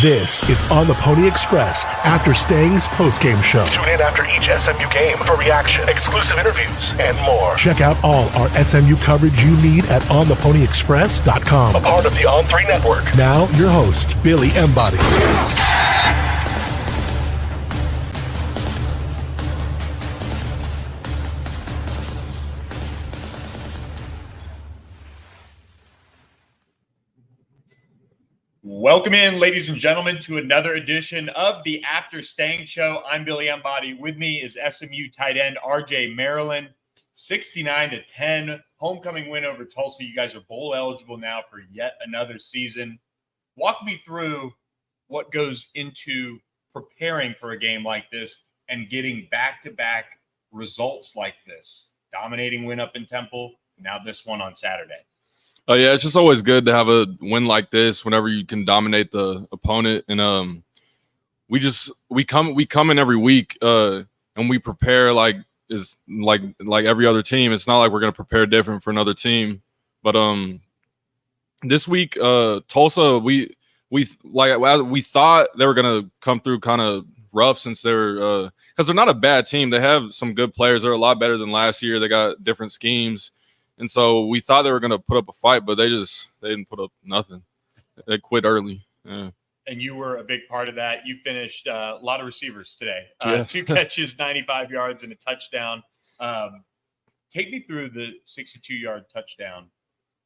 This is On the Pony Express after Stangs postgame show. Tune in after each SMU game for reaction, exclusive interviews, and more. Check out all our SMU coverage you need at ontheponyexpress.com. A part of the On3 network. Now, your host, Billy Embody. Welcome in, ladies and gentlemen, to another edition of the After Stang Show. I'm Billy Embody. With me is SMU tight end RJ Maryland, 69-10 homecoming win over Tulsa. You guys are bowl eligible now for yet another season. Walk me through what goes into preparing for a game like this and getting back-to-back results like this. Dominating win up in Temple, now this one on Saturday. Yeah, it's just always good to have a win like this whenever you can dominate the opponent. And we come in every week and we prepare like every other team. It's not like we're gonna prepare different for another team. But this week, Tulsa, we thought they were gonna come through kind of rough since they're because they're not a bad team. They have some good players. They're a lot better than last year. They got different schemes. And so we thought they were going to put up a fight, but they didn't put up nothing. They quit early. Yeah. And you were a big part of that. You finished a lot of receivers today. Yeah. 2 catches, 95 yards, and a touchdown. Take me through the 62-yard touchdown,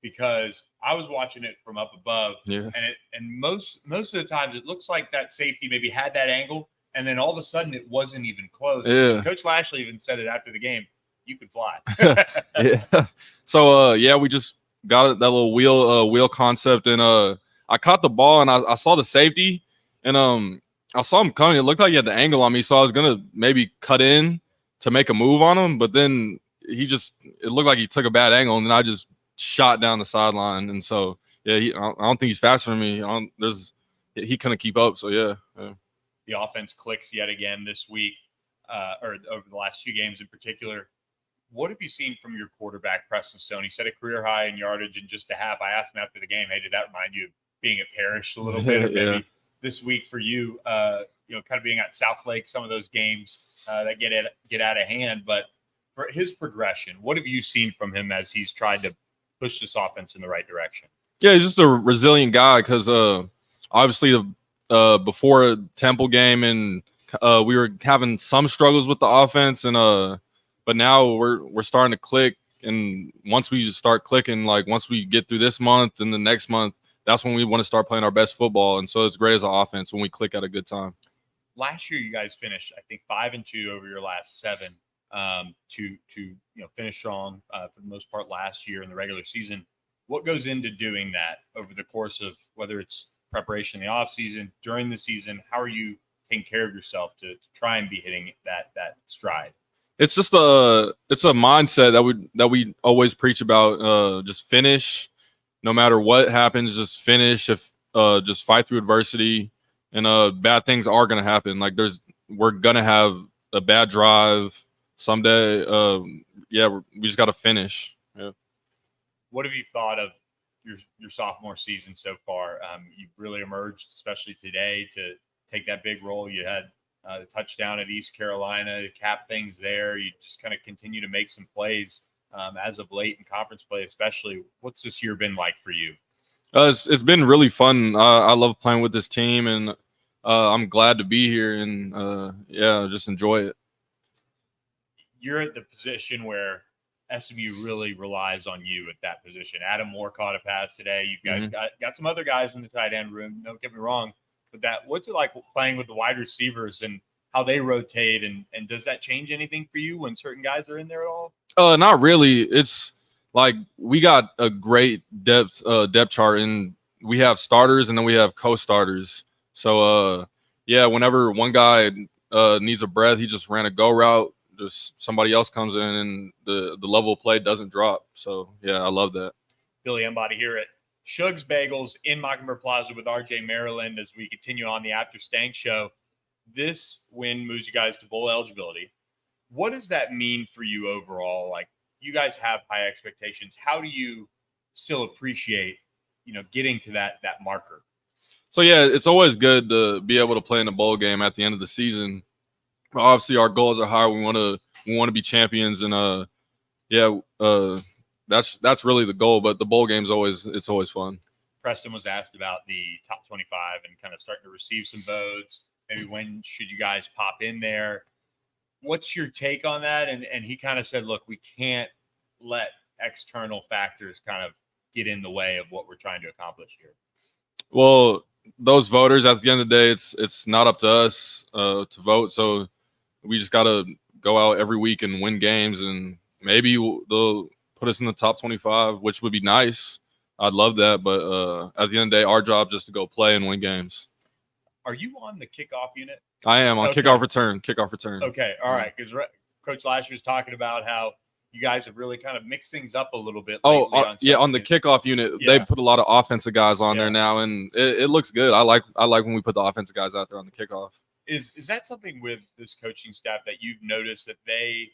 because I was watching it from up above. Yeah. And most of the times it looks like that safety maybe had that angle, and then all of a sudden it wasn't even close. Yeah. Coach Lashley even said it after the game. You could fly. Yeah. So we just got that little wheel concept, and I caught the ball and I saw the safety, and I saw him coming. It looked like he had the angle on me, so I was gonna maybe cut in to make a move on him, but then it looked like he took a bad angle, and then I just shot down the sideline. And so yeah, I don't think he's faster than me. He couldn't keep up. So yeah. The offense clicks yet again this week, or over the last 2 games in particular. What have you seen from your quarterback, Preston Stone? He set a career high in yardage in just a half. I asked him after the game, hey, did that remind you of being at Parrish a little bit? Or maybe this week for you, kind of being at South Lake, some of those games that get out of hand. But for his progression, what have you seen from him as he's tried to push this offense in the right direction? Yeah, he's just a resilient guy, because obviously before a Temple game, and we were having some struggles with the offense, and but now we're starting to click, and once we start clicking, like once we get through this month and the next month, that's when we want to start playing our best football. And so it's great as an offense when we click at a good time. Last year, you guys finished, I think, 5-2 over your last 7 to finish strong for the most part last year in the regular season. What goes into doing that over the course of whether it's preparation in the off season, during the season? How are you taking care of yourself to try and be hitting that stride? It's just a mindset that we always preach about. Just finish, no matter what happens. Just finish. Just fight through adversity, and bad things are gonna happen. Like we're gonna have a bad drive someday. We just got to finish. Yeah. What have you thought of your sophomore season so far? You've really emerged, especially today, to take that big role. You had the touchdown at East Carolina to cap things there. You just kind of continue to make some plays as of late in conference play, especially. What's this year been like for you? It's been really fun. I love playing with this team, and I'm glad to be here, and just enjoy it. You're at the position where SMU really relies on you at that position. Adam Moore caught a pass today. You guys got some other guys in the tight end room. Don't get me wrong. But what's it like playing with the wide receivers and how they rotate, and does that change anything for you when certain guys are in there at all? Not really. It's like we got a great depth chart, and we have starters and then we have co-starters. So whenever one guy needs a breath, he just ran a go route. Just somebody else comes in, and the level of play doesn't drop. So yeah, I love that. Billy Embody here at Shug's Bagels in Mockingbird Plaza with RJ Maryland as we continue on the After Stank show. This win moves you guys to bowl eligibility. What does that mean for you overall? Like, you guys have high expectations. How do you still appreciate, getting to that marker? So yeah, it's always good to be able to play in a bowl game at the end of the season. Obviously, our goals are high. We want to be champions, and that's really the goal. But the bowl game's always fun. Preston was asked about the top 25 and kind of starting to receive some votes. Maybe when should you guys pop in there? What's your take on that? And he kind of said, look, we can't let external factors kind of get in the way of what we're trying to accomplish here. Well, those voters, at the end of the day, it's not up to us to vote. So we just got to go out every week and win games, and maybe they'll put us in the top 25, which would be nice. I'd love that. But at the end of the day, our job is just to go play and win games. Are you on the kickoff unit? I am on kickoff return. Okay. All right. Because Coach Lasher was talking about how you guys have really kind of mixed things up a little bit. On the kickoff unit, they put a lot of offensive guys on there now, and it looks good. I like when we put the offensive guys out there on the kickoff. Is that something with this coaching staff that you've noticed that they,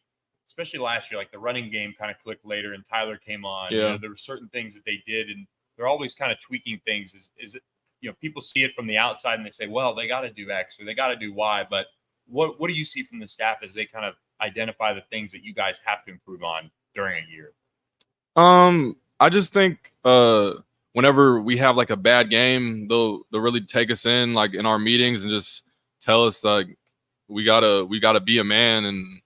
especially last year, like the running game kind of clicked later and Tyler came on. Yeah. There were certain things that they did, and they're always kind of tweaking things. Is it, people see it from the outside and they say, well, they got to do X or they got to do Y. But what do you see from the staff as they kind of identify the things that you guys have to improve on during a year? I just think whenever we have like a bad game, they'll really take us in like in our meetings and just tell us like we gotta be a man, and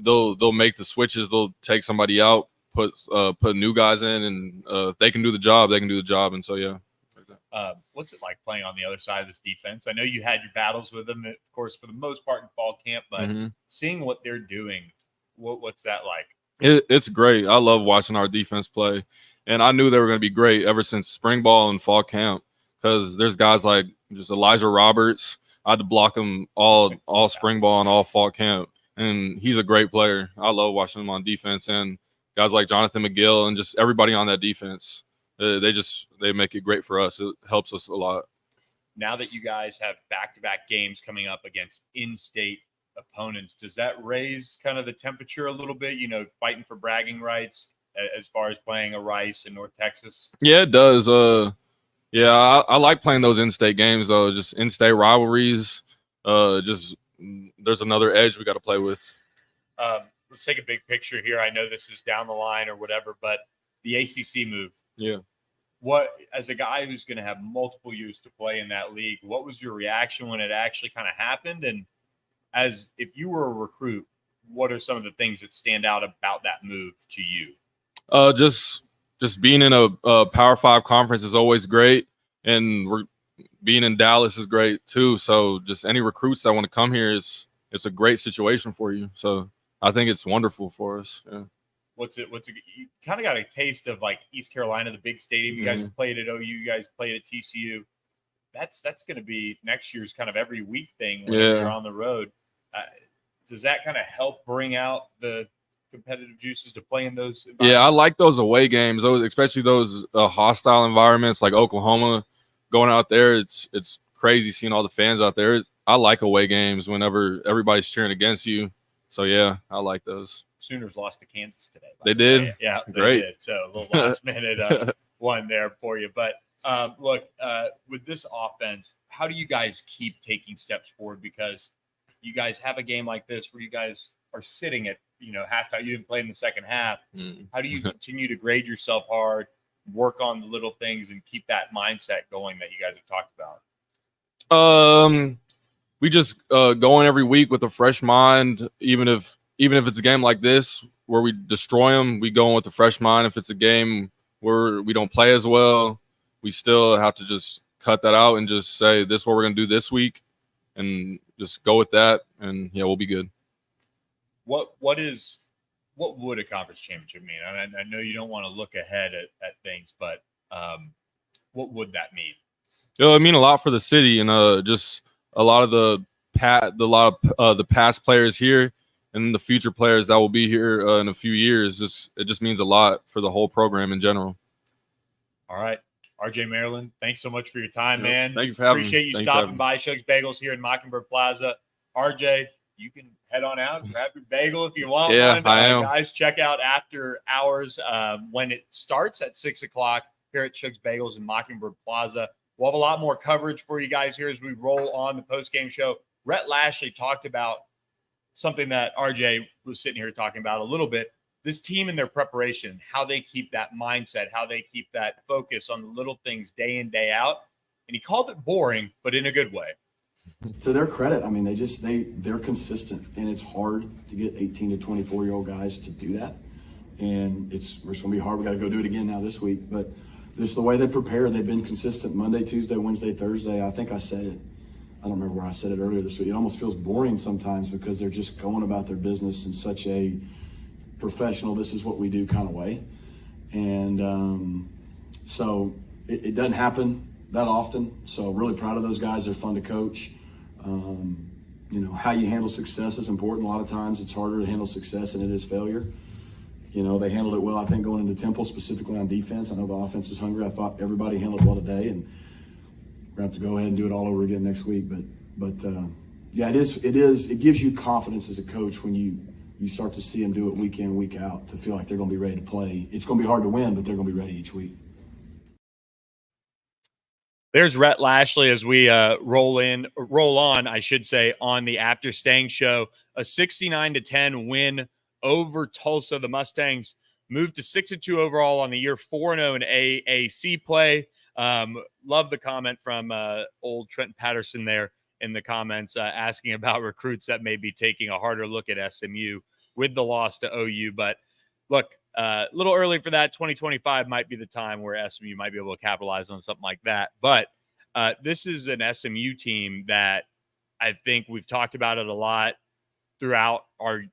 they'll make the switches. They'll take somebody out, put new guys in, and if they can do the job, they can do the job. And so yeah. What's it like playing on the other side of this defense? I know you had your battles with them, of course, for the most part in fall camp, but seeing what they're doing, what's that like? It's great. I love watching our defense play, and I knew they were going to be great ever since spring ball and fall camp, because there's guys like just Elijah Roberts. I had to block him all spring ball and all fall camp, and he's a great player. I love watching him on defense, and guys like Jonathan McGill and just everybody on that defense. They make it great for us. It helps us a lot. Now that you guys have back-to-back games coming up against in-state opponents, does that raise kind of the temperature a little bit, fighting for bragging rights as far as playing a Rice in North Texas? Yeah, it does. I like playing those in-state games, though. Just in-state rivalries. There's another edge we got to play with. Let's take a big picture here. I know this is down the line or whatever, but the ACC move. Yeah. What, as a guy who's going to have multiple years to play in that league, what was your reaction when it actually kind of happened? And as if you were a recruit, what are some of the things that stand out about that move to you? Just being in a Power 5 conference is always great, and being in Dallas is great too. So just any recruits that want to come here, it's a great situation for you. So I think it's wonderful for us. Yeah. You kind of got a taste of like East Carolina, the big stadium. You guys played at OU, you guys played at TCU. That's going to be next year's kind of every week thing when you're on the road. Does that kind of help bring out the competitive juices to play in those environments? Yeah, I like those away games, especially those hostile environments like Oklahoma. Going out there, it's crazy seeing all the fans out there. I like away games whenever everybody's cheering against you. So yeah, I like those. Sooners lost to Kansas today. They did? Yeah, great. Did. So a little last minute one there for you. But look, with this offense, how do you guys keep taking steps forward? Because you guys have a game like this where you guys are sitting at, halftime. You didn't play in the second half. How do you continue to grade yourself hard, work on the little things, and keep that mindset going that you guys have talked about? We just go in every week with a fresh mind. Even if it's a game like this where we destroy them, we go in with a fresh mind. If it's a game where we don't play as well, we still have to just cut that out and just say, this is what we're going to do this week, and just go with that, and yeah, we'll be good. What would a conference championship mean? I know you don't want to look ahead at things, but what would that mean? It'll mean a lot for the city, and just a lot of the past players here and the future players that will be here in a few years. It just means a lot for the whole program in general. All right. RJ Maryland, thanks so much for your time, man. Thank you for having me. Appreciate you stopping by Shug's Bagels here in Mockingbird Plaza. RJ, you can head on out and grab your bagel if you want. Yeah, I am. Guys, check out after hours when it starts at 6 o'clock here at Shug's Bagels in Mockingbird Plaza. We'll have a lot more coverage for you guys here as we roll on the post-game show. Rhett Lashley talked about something that RJ was sitting here talking about a little bit. This team and their preparation, how they keep that mindset, how they keep that focus on the little things day in, day out. And he called it boring, but in a good way. To their credit, I mean, they're consistent, and it's hard to get 18 to 24-year-old guys to do that. And it's going to be hard. We got to go do it again now this week. But just the way they prepare, they've been consistent Monday, Tuesday, Wednesday, Thursday. I think I said it. I don't remember where I said it earlier this week. It almost feels boring sometimes because they're just going about their business in such a professional, this is what we do kind of way. And so it doesn't happen that often. So really proud of those guys. They're fun to coach. How you handle success is important. A lot of times it's harder to handle success than it is failure. They handled it well, I think, going into Temple, specifically on defense. I know the offense was hungry. I thought everybody handled it well today, and we're going to have to go ahead and do it all over again next week. But yeah, it gives you confidence as a coach when you start to see them do it week in, week out, to feel like they're going to be ready to play. It's going to be hard to win, but they're going to be ready each week. There's Rhett Lashley as we roll on, I should say, on the After Stangs show. A 69-10 win over Tulsa. The Mustangs moved to 6-2 overall on the year, 4-0 in AAC play. Love the comment from old Trent Patterson there in the comments asking about recruits that may be taking a harder look at SMU with the loss to OU. But look, a little early for that. 2025 might be the time where SMU might be able to capitalize on something like that. But this is an SMU team that I think we've talked about it a lot throughout our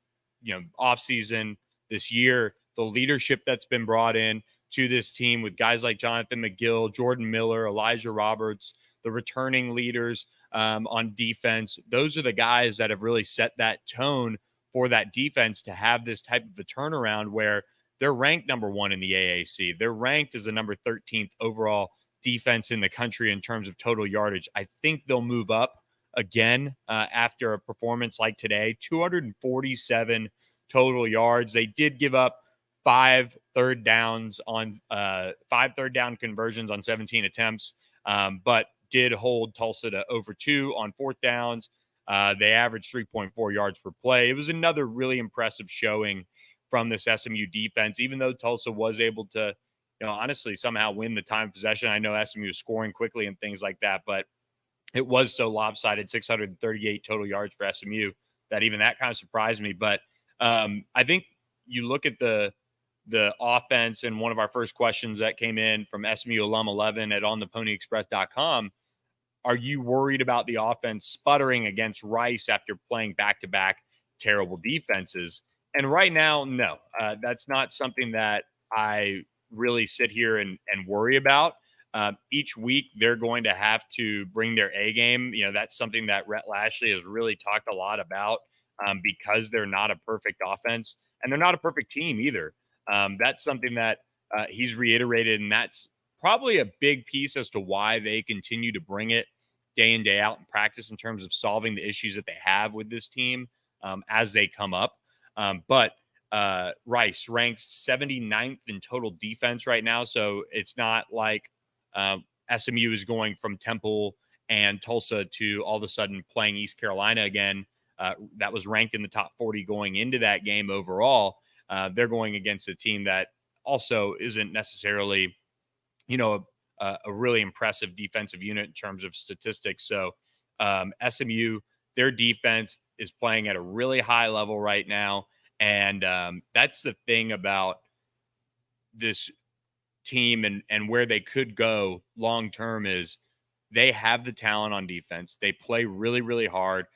offseason this year. The leadership that's been brought in to this team with guys like Jonathan McGill, Jordan Miller, Elijah Roberts, the returning leaders on defense. Those are the guys that have really set that tone for that defense to have this type of a turnaround where they're ranked number 1 in the AAC. They're ranked as the number 13th overall defense in the country in terms of total yardage. I think they'll move up again after a performance like today. 247 total yards. They did give up 5 third down conversions on 17 attempts, but did hold Tulsa to over 2 on 4th downs. They averaged 3.4 yards per play. It was another really impressive showing from this SMU defense, even though Tulsa was able to, honestly somehow win the time of possession. I know SMU was scoring quickly and things like that, but it was so lopsided, 638 total yards for SMU, that even that kind of surprised me. But I think you look at the offense, and one of our first questions that came in from SMU alum 11 at ontheponyexpress.com, are you worried about the offense sputtering against Rice after playing back-to-back terrible defenses? And right now, no, that's not something that I really sit here and worry about. Each week, they're going to have to bring their A game. That's something that Rhett Lashley has really talked a lot about because they're not a perfect offense and they're not a perfect team either. That's something that he's reiterated, and that's probably a big piece as to why they continue to bring it day in, day out in practice in terms of solving the issues that they have with this team as they come up. But Rice ranked 79th in total defense right now, so it's not like SMU is going from Temple and Tulsa to all of a sudden playing East Carolina again. That was ranked in the top 40 going into that game overall. They're going against a team that also isn't necessarily, a really impressive defensive unit in terms of statistics. So SMU, their defense is playing at a really high level right now. And that's the thing about this team and where they could go long-term is they have the talent on defense. They play really, really hard.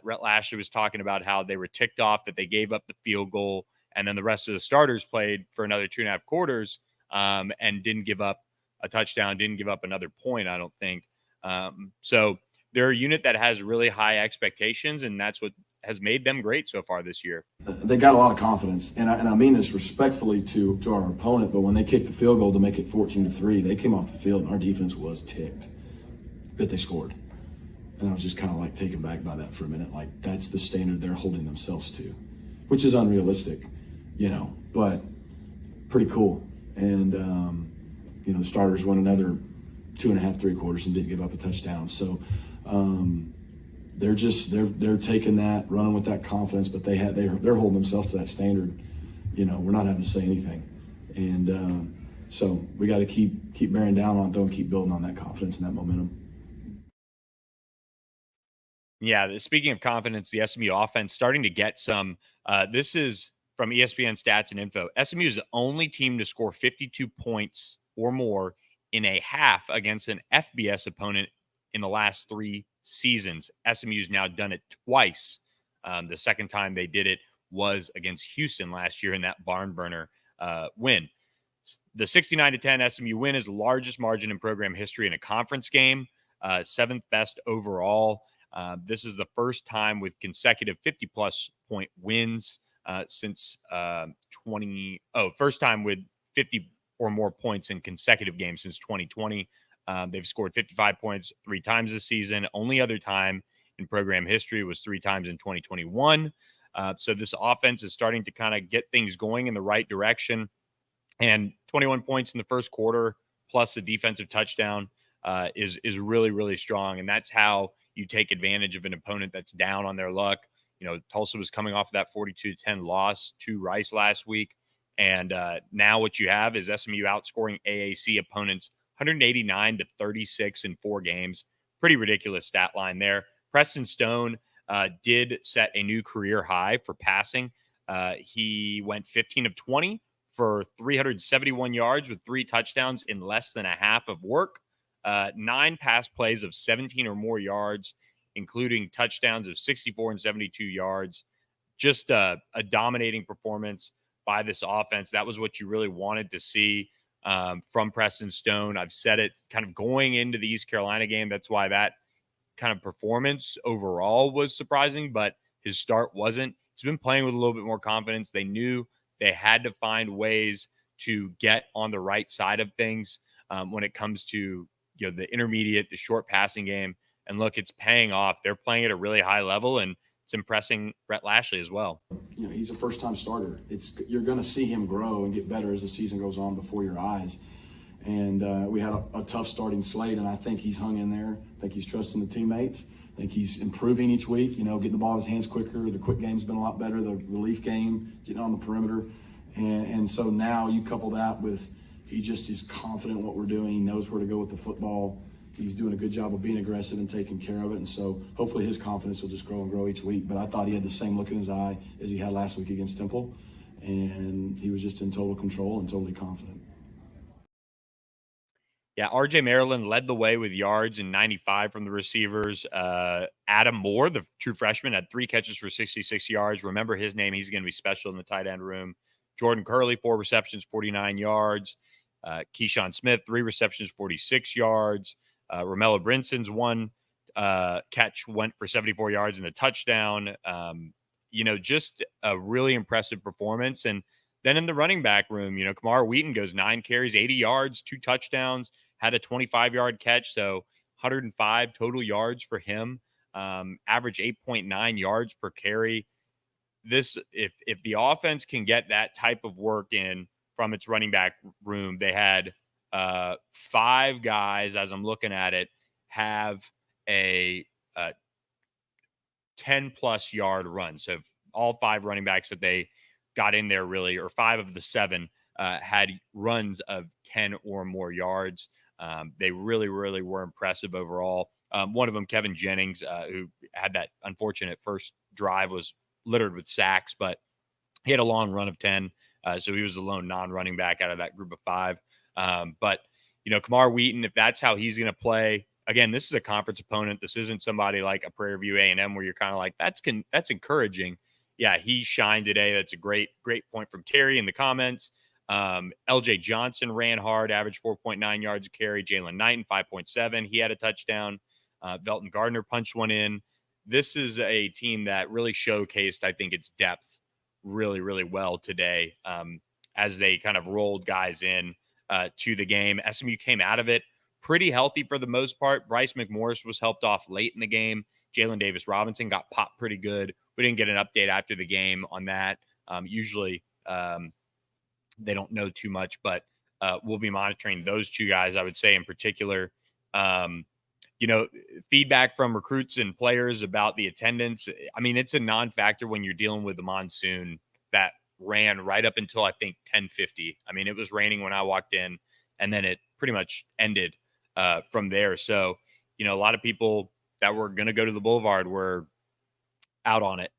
Rhett Lashley was talking about how they were ticked off that they gave up the field goal, and then the rest of the starters played for another 2.5 quarters and didn't give up a touchdown, didn't give up another point, I don't think. So they're a unit that has really high expectations, and that's what has made them great so far this year. They got a lot of confidence, and I mean this respectfully to our opponent, but when they kicked the field goal to make it 14-3, they came off the field and our defense was ticked that they scored. And I was just kind of like taken back by that for a minute. Like, that's the standard they're holding themselves to, which is unrealistic, but pretty cool. And, the starters won another 2.5, 3 quarters and didn't give up a touchdown. So they're taking that, running with that confidence, but they're holding themselves to that standard. We're not having to say anything, and so we got to keep bearing down on it, though, and keep building on that confidence and that momentum. Yeah, speaking of confidence, the SMU offense starting to get some. This is from ESPN Stats and Info. SMU is the only team to score 52 points or more in a half against an FBS opponent in the last 3 seasons. SMU's now done it twice. The second time they did it was against Houston last year in that barn burner win. The 69-10 SMU win is the largest margin in program history in a conference game, 7th best overall. This is the first time with consecutive 50-plus point wins since first time with 50 or more points in consecutive games since 2020. They've scored 55 points 3 times this season. Only other time in program history was 3 times in 2021. So this offense is starting to kind of get things going in the right direction. And 21 points in the first quarter plus a defensive touchdown is really, really strong. And that's how you take advantage of an opponent that's down on their luck. Tulsa was coming off of that 42-10 loss to Rice last week. And now what you have is SMU outscoring AAC opponents 189-36 in 4 games. Pretty ridiculous stat line there. Preston Stone did set a new career high for passing. He went 15 of 20 for 371 yards with 3 touchdowns in less than a half of work. 9 pass plays of 17 or more yards, including touchdowns of 64 and 72 yards. Just a dominating performance by this offense. That was what you really wanted to see from Preston Stone. I've said it kind of going into the East Carolina game. That's why that kind of performance overall was surprising, but his start wasn't. He's been playing with a little bit more confidence. They knew they had to find ways to get on the right side of things when it comes to the intermediate, the short passing game. And look, it's paying off. They're playing at a really high level, and it's impressing Brett Lashley as well. He's a first-time starter. You're going to see him grow and get better as the season goes on before your eyes. And we had a tough starting slate, and I think he's hung in there. I think he's trusting the teammates. I think he's improving each week, getting the ball in his hands quicker. The quick game's been a lot better, the relief game, getting on the perimeter. And so now you couple that with he just is confident in what we're doing. He knows where to go with the football. He's doing a good job of being aggressive and taking care of it. And so hopefully his confidence will just grow and grow each week. But I thought he had the same look in his eye as he had last week against Temple. And he was just in total control and totally confident. Yeah, RJ Maryland led the way with yards and 95 from the receivers. Adam Moore, the true freshman, had 3 catches for 66 yards. Remember his name. He's going to be special in the tight end room. Jordan Curley, 4 receptions, 49 yards. Keyshawn Smith, 3 receptions, 46 yards. Romello Brinson's 1 catch went for 74 yards and a touchdown. Just a really impressive performance. And then in the running back room, Kamar Wheaton goes 9 carries, 80 yards, 2 touchdowns, had a 25-yard catch. So 105 total yards for him, average 8.9 yards per carry. If the offense can get that type of work in from its running back room, they had 5 guys, as I'm looking at it, have a 10-plus yard run. So all 5 running backs that they got in there really, or 5 of the 7 had runs of 10 or more yards. They really, really were impressive overall. One of them, Kevin Jennings, who had that unfortunate first drive, was littered with sacks, but he had a long run of 10. So he was the lone non-running back out of that group of 5. But Kamar Wheaton, if that's how he's going to play, again, this is a conference opponent. This isn't somebody like a Prairie View A&M where you're kind of like, that's encouraging. Yeah, he shined today. That's a great point from Terry in the comments. LJ Johnson ran hard, averaged 4.9 yards a carry. Jalen Knighton, 5.7. He had a touchdown. Velton Gardner punched one in. This is a team that really showcased, I think, its depth really, really well today as they kind of rolled guys in to the game. SMU came out of it pretty healthy for the most part. Bryce McMorris was helped off late in the game. Jalen Davis Robinson got popped pretty good. We didn't get an update after the game on that. Usually they don't know too much, but we'll be monitoring those 2 guys, I would say, in particular. You know, feedback from recruits and players about the attendance. I mean, it's a non-factor when you're dealing with the monsoon that ran right up until I think 10:50. I mean, it was raining when I walked in, and then it pretty much ended from there. So, you know, a lot of people that were going to go to the Boulevard were out on it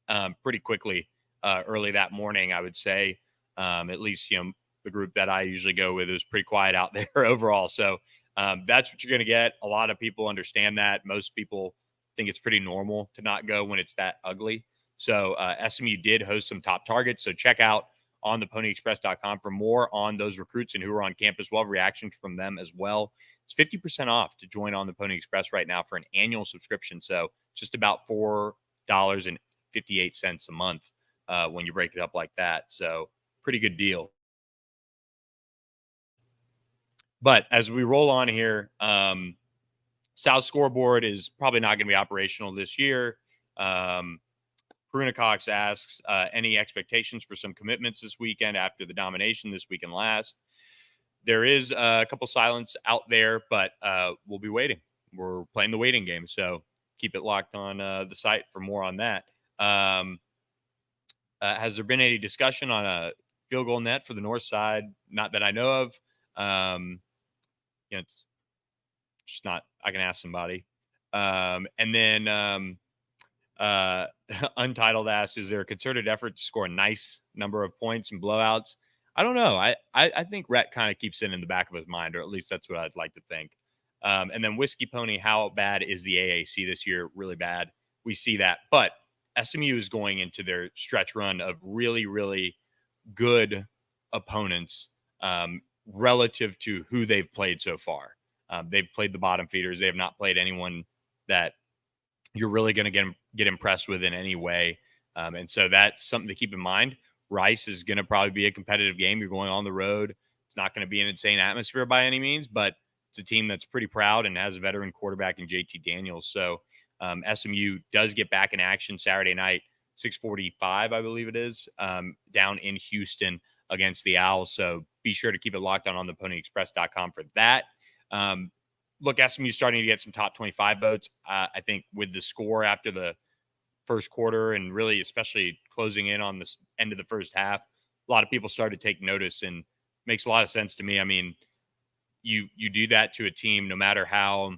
pretty quickly early that morning, I would say. At least, you know, the group that I usually go with is pretty quiet out there overall. So that's what you're going to get. A lot of people understand that. Most people think it's pretty normal to not go when it's that ugly. So SMU did host some top targets. So check out on theponyexpress.com for more on those recruits and who are on campus. We'll have reactions from them as well. It's 50% off to join on the Pony Express right now for an annual subscription. So just about $4.58 a month when you break it up like that. So pretty good deal. But as we roll on here, South Scoreboard is probably not going to be operational this year. Karuna Cox asks, any expectations for some commitments this weekend after the domination this weekend last? There is a couple silence out there, but we'll be waiting. We're playing the waiting game, so keep it locked on the site for more on that. Has there been any discussion on a field goal net for the north side? Not that I know of. You know, it's just not, I can ask somebody. And then Untitled asks, is there a concerted effort to score a nice number of points and blowouts? I don't know. I think Rhett kind of keeps it in the back of his mind, or at least that's what I'd like to think. And then Whiskey Pony, how bad is the AAC this year? Really bad. We see that. But SMU is going into their stretch run of really, really good opponents relative to who they've played so far. They've played the bottom feeders. They have not played anyone that you're really going to get impressed with in any way. And so that's something to keep in mind. Rice is going to probably be a competitive game. You're going on the road. It's not going to be an insane atmosphere by any means, but it's a team that's pretty proud and has a veteran quarterback in JT Daniels. So SMU does get back in action Saturday night, 6:45, I believe it is, down in Houston against the Owls. So be sure to keep it locked on theponyexpress.com for that. Look, SMU starting to get some top 25 votes. I think with the score after the first quarter and really especially closing in on the end of the first half, a lot of people started to take notice, and makes a lot of sense to me. I mean, you do that to a team no matter how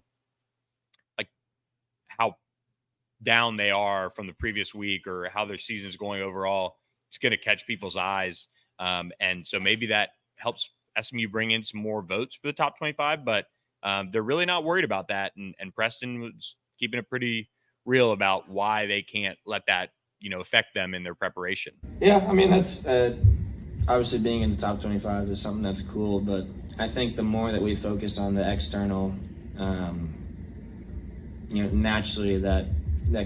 down they are from the previous week or how their season is going overall, it's going to catch people's eyes. And so maybe that helps SMU bring in some more votes for the top 25, but they're really not worried about that. And Preston was keeping it pretty real about why they can't let that, affect them in their preparation. Yeah, I mean, that's obviously being in the top 25 is something that's cool, but I think the more that we focus on the external, naturally that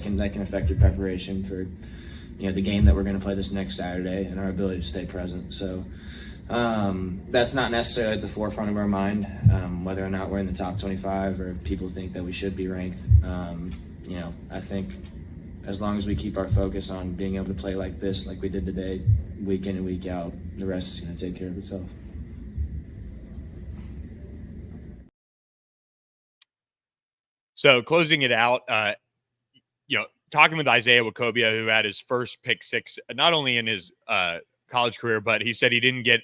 can affect your preparation for, the game that we're going to play this next Saturday and our ability to stay present. So that's not necessarily at the forefront of our mind, whether or not we're in the top 25 or people think that we should be ranked. I think as long as we keep our focus on being able to play like this, like we did today, week in and week out, the rest is going to take care of itself. So closing it out, talking with Isaiah Wacobia, who had his first pick six, not only in his college career, but he said he didn't get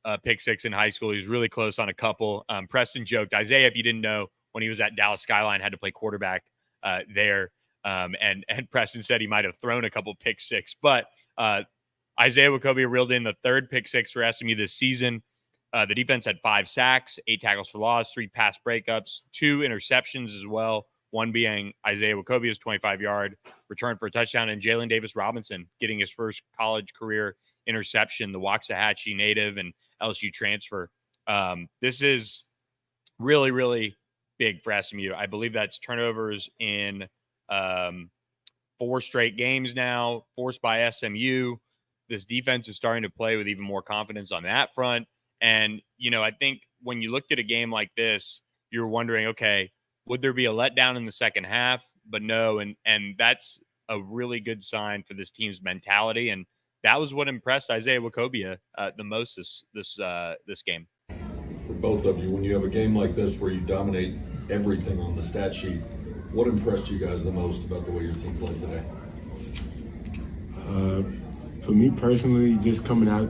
a pick six in high school. He was really close on a couple. Preston joked, Isaiah, if you didn't know, when he was at Dallas Skyline, had to play quarterback there. And Preston said he might have thrown a couple pick six, but Isaiah Wacobia reeled in the third pick six for SMU this season. The defense had 5 sacks, 8 tackles for loss, 3 pass breakups, 2 interceptions as well, one being Isaiah Wacobia's 25-yard return for a touchdown, and Jalen Davis Robinson getting his first college career interception, the Waxahachie native and LSU transfer. This is really, really big for SMU. I believe that's turnovers in 4 straight games now, forced by SMU. This defense is starting to play with even more confidence on that front. And, I think when you looked at a game like this, you're wondering, okay, would there be a letdown in the second half? But no, and that's a really good sign for this team's mentality. And that was what impressed Isaiah Wacobia the most this game. for both of you, when you have a game like this where you dominate everything on the stat sheet, what impressed you guys the most about the way your team played today? For me personally, just coming out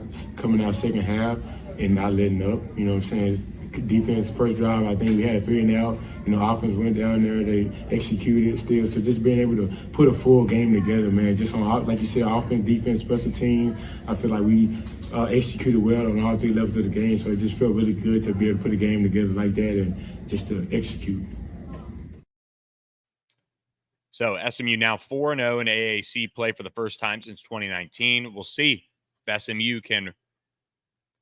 second half and not letting up. You know what I'm saying? Defense, first drive, I think we had a 3 and out. You know, offense went down there, they executed still. So just being able to put a full game together, man, just on, like you said, offense, defense, special teams, I feel like we executed well on all 3 levels of the game. So it just felt really good to be able to put a game together like that and just to execute. So SMU now 4-0 in AAC play for the first time since 2019. We'll see if SMU can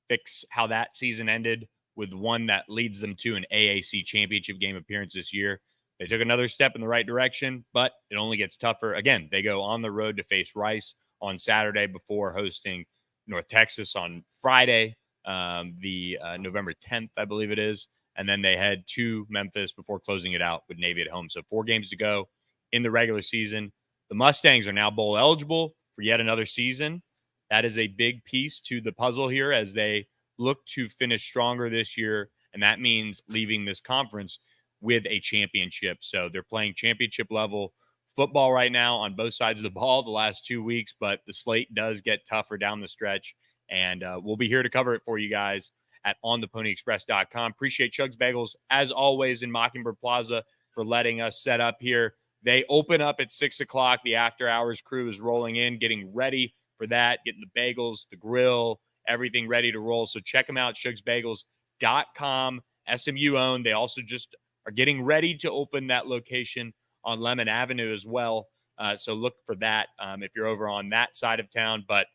fix how that season ended with one that leads them to an AAC championship game appearance this year. They took another step in the right direction, but it only gets tougher. Again, they go on the road to face Rice on Saturday before hosting North Texas on Friday, November 10th, I believe it is. And then they head to Memphis before closing it out with Navy at home. So 4 games to go in the regular season. The Mustangs are now bowl eligible for yet another season. That is a big piece to the puzzle here as they look to finish stronger this year, and that means leaving this conference with a championship. So they're playing championship level football right now on both sides of the ball the last 2 weeks, but the slate does get tougher down the stretch, and we'll be here to cover it for you guys at ontheponyexpress.com. Appreciate Shug's Bagels, as always, in Mockingbird Plaza for letting us set up here. They open up at 6 o'clock. The after-hours crew is rolling in, getting ready for that, getting the bagels, the grill, everything ready to roll. So check them out, shugsbagels.com, SMU owned. They also just are getting ready to open that location on Lemon Avenue as well. So look for that if you're over on that side of town. But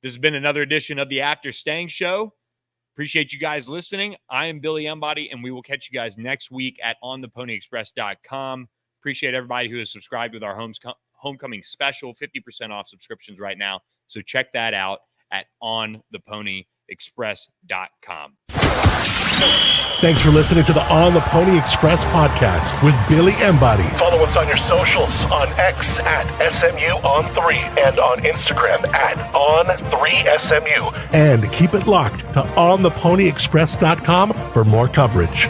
this has been another edition of the After Stangs Show. Appreciate you guys listening. I am Billy Embody, and we will catch you guys next week at ontheponyexpress.com. Appreciate everybody who has subscribed with our homecoming special, 50% off subscriptions right now. So check that out at ontheponyexpress.com. Thanks for listening to the On the Pony Express podcast with Billy Embody. Follow us on your socials on X at SMU on3 and on Instagram at on3SMU. And keep it locked to ontheponyexpress.com for more coverage.